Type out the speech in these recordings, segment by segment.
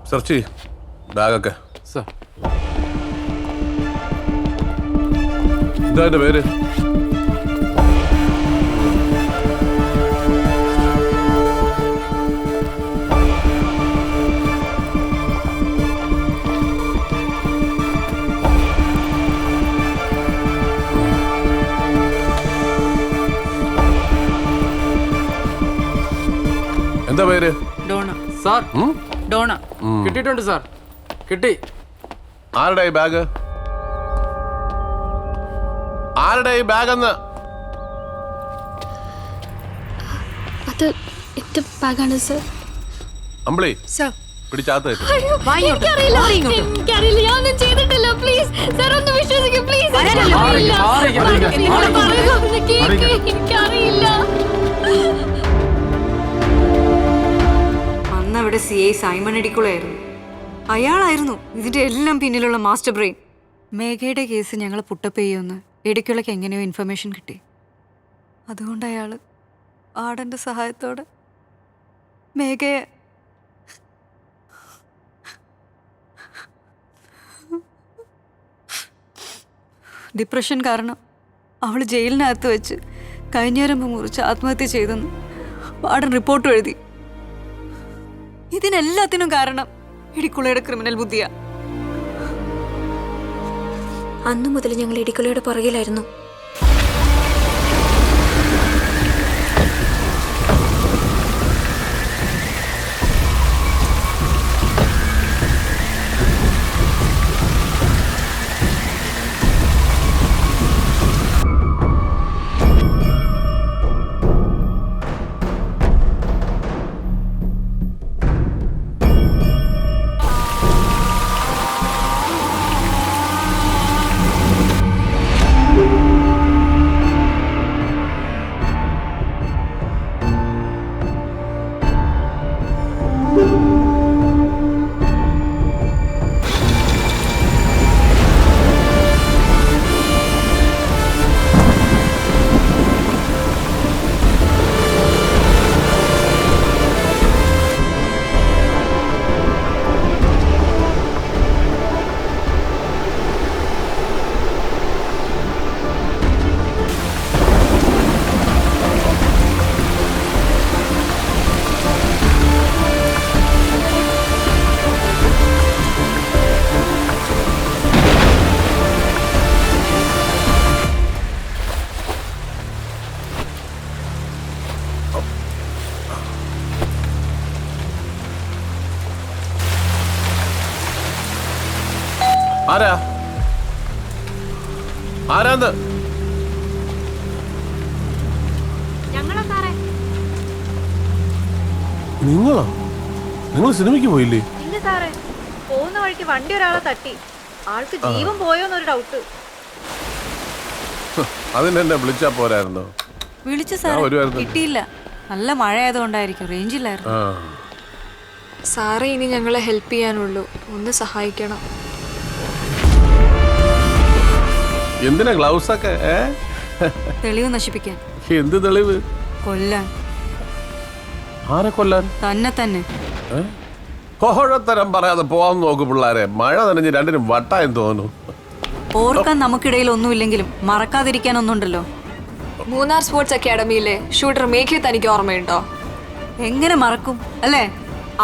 Search ചെയ്യ് ബാഗൊക്കെ. Sir. എന്താ എൻ്റെ പേര്? എന്താ പേര്? ഡോണ. സാർ. ഡോണ. കിട്ടിയിട്ടുണ്ട് സാർ. കിട്ടി. ആരുടെ ഈ ബാഗ്? ആരുടെ ഈ ബാഗ് എന്ന്? അത് എന്റെ ബാഗാണ് സർ. അമ്പിളി സർ. പിടിച്ചാത്ത എനിക്കറിയില്ല, ഞാനൊന്നും ചെയ്തിട്ടില്ല. പ്ലീസ് സർ ഒന്ന് വിശ്വസിക്കൂ പ്ലീസ്. എനിക്കറിയില്ല. അന്ന് അവിടെ CI സൈമൺ ഇടിക്കുളായിരുന്നു. അയാളായിരുന്നു ഇതിന്റെ എല്ലാം പിന്നിലുള്ള മാസ്റ്റർ ബ്രെയിൻ. മേഘയുടെ കേസ് ഞങ്ങൾ പുട്ടപ്പ് ചെയ്യുമെന്ന് ഇടിക്കുളയ്ക്ക് എങ്ങനെയോ ഇൻഫർമേഷൻ കിട്ടി. അതുകൊണ്ട് അയാള് ആടന്റെ സഹായത്തോടെ മേഘയെ ഡിപ്രഷൻ കാരണം അവൾ ജയിലിനകത്ത് വെച്ച് കൈഞ്ഞേരമ്പ് മുറിച്ച് ആത്മഹത്യ ചെയ്തെന്ന് വാർഡൻ റിപ്പോർട്ട് എഴുതി. ഇതിനെല്ലാത്തിനും കാരണം ഇടിക്കുളയുടെ ക്രിമിനൽ ബുദ്ധിയാ. അന്നു മുതൽ ഞങ്ങൾ ഇടിക്കുളയുടെ പുറകിലായിരുന്നു. ആരാ? ആരാന്ന്? നിങ്ങളോ? നിങ്ങൾ സിനിമയ്ക്ക് പോയില്ലേ? ഇല്ല സാറേ, പോകുന്ന വഴിക്ക് വണ്ടി ഒരാളെ തട്ടി. ആൾക്ക് ജീവൻ പോയോന്നൊരു ഡൗട്ട്. അതിനെന്നെ വിളിച്ചാ പോരായിരുന്നോ? വിളിച്ചു സാർ, കിട്ടിയില്ല. നല്ല മഴ ആയതുകൊണ്ടായിരിക്കും, റേഞ്ചില്ലായിരുന്നു. സാറേ ഇനി ഞങ്ങളെ ഹെൽപ്പ് ചെയ്യാനുള്ളൂ, ഒന്ന് സഹായിക്കണം. എന്തിനാ ഗ്ലൗസ് ഒക്കെ? തെളിവ് നശിപ്പിക്കാൻ. എന്ത് തെളിവ്? കൊല്ലാൻ. ആരെ കൊല്ലാൻ? തന്നെ. കോഴത്തരം പറയാതെ പോവാൻ നോക്കു പിള്ളാരെ. മഴ നനഞ്ഞ് രണ്ടിനും വട്ടായെന്ന് തോന്നുന്നു. ഓർക്കാൻ നമുക്കിടയിൽ ഒന്നുമില്ലെങ്കിലും മറക്കാതിരിക്കാൻ ഒന്നുണ്ടല്ലോ. മൂന്നാർ സ്പോർട്സ് അക്കാഡമിയിലെ ഷൂട്ടർ മേഘയെ തനിക്ക് ഓർമ്മയുണ്ടോ? എങ്ങനെ മറക്കും അല്ലേ?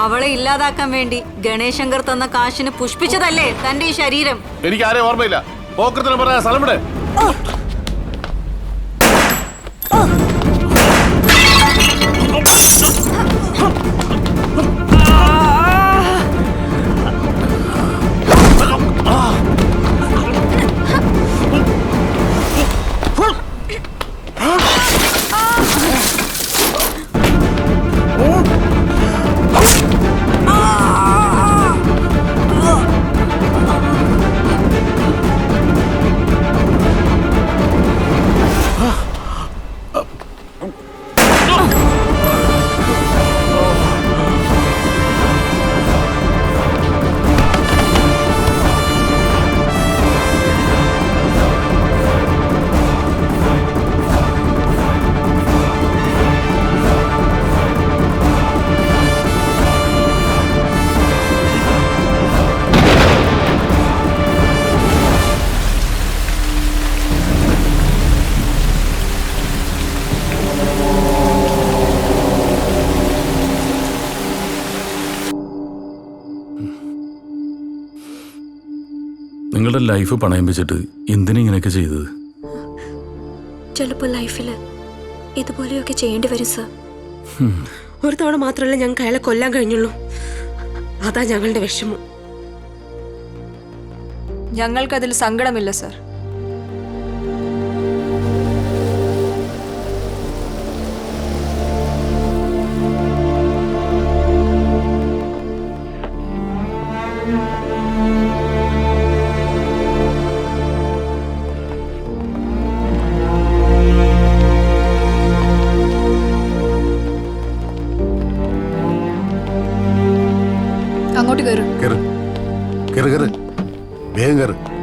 അവളെ ഇല്ലാതാക്കാൻ വേണ്ടി ഗണേശങ്കർ തന്ന കാശിന് പുഷ്പിച്ചതല്ലേ തന്റെ ഈ ശരീരം? എനിക്ക് ആരെയും ഓർമ്മയില്ല. പോക്കത്തിന് പറയാ സ്ഥലം വിടെ. നിങ്ങളുടെ ലൈഫ് പണയം വെച്ചിട്ട് എന്തിനാ ഇങ്ങനെയൊക്കെ ചെയ്തത്? ചിലപ്പോൾ ലൈഫിൽ ഇതുപോലെയൊക്കെ ചെയ്യേണ്ടി വരും സർ. ഒരു തവണ മാത്രമല്ല ഞങ്ങൾക്ക് അയാളെ കൊല്ലാൻ കഴിഞ്ഞുള്ളൂ. അതാ ഞങ്ങളുടെ വിഷമം. ഞങ്ങൾക്കതിൽ സങ്കടമില്ല സർ. അങ്ങോട്ട് കയറും. കേറ് കേറ് കേറ്, വേഗം കേറ്.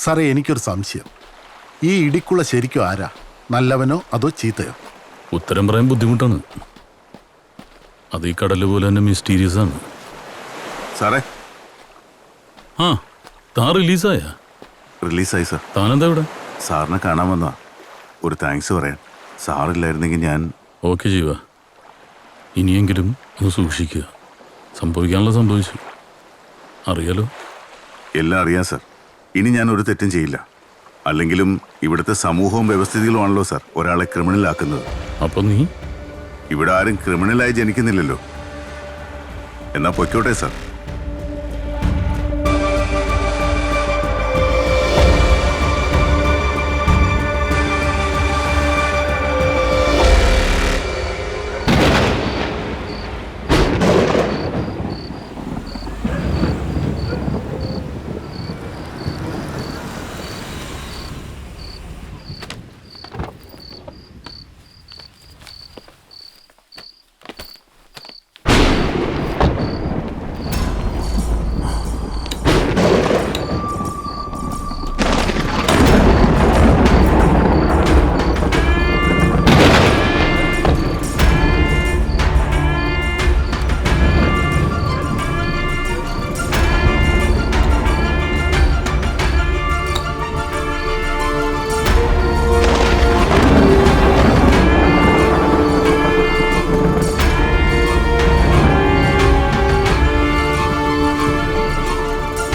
സാറേ, എനിക്കൊരു സംശയം. ഈ ഇടിക്കുള്ള ശരിക്കും ആരാ? നല്ലവനോ അതോ ചീത്തയോ? ഉത്തരം പറയാൻ ബുദ്ധിമുട്ടാണ്. അത് ഈ കടല് പോലെ തന്നെ മിസ്റ്റീരിയസ് ആണ്. സാറേ, ആ, താൻ റിലീസായ? റിലീസായി സാർ. താനെന്താ ഇവിടെ? സാറിനെ കാണാൻ വന്നാ. ഒരു താങ്ക്സ് പറയാൻ. സാറില്ലായിരുന്നെങ്കിൽ ഞാൻ... ഓക്കെ ജീവ, ഇനിയെങ്കിലും ഒന്ന് സൂക്ഷിക്കുക. സംഭവിക്കാനുള്ള സംഭവിച്ചു, അറിയാലോ. എല്ലാം അറിയാം സാർ. ഇനി ഞാൻ ഒരു തെറ്റും ചെയ്യില്ല. അല്ലെങ്കിലും ഇവിടുത്തെ സമൂഹവും വ്യവസ്ഥിതികളുമാണല്ലോ സാർ ഒരാളെ ക്രിമിനലാക്കുന്നത്. അപ്പൊ നീ ഇവിടെ ആരും ക്രിമിനലായി ജനിക്കുന്നില്ലല്ലോ. എന്നാ പൊയ്ക്കോട്ടെ സാർ.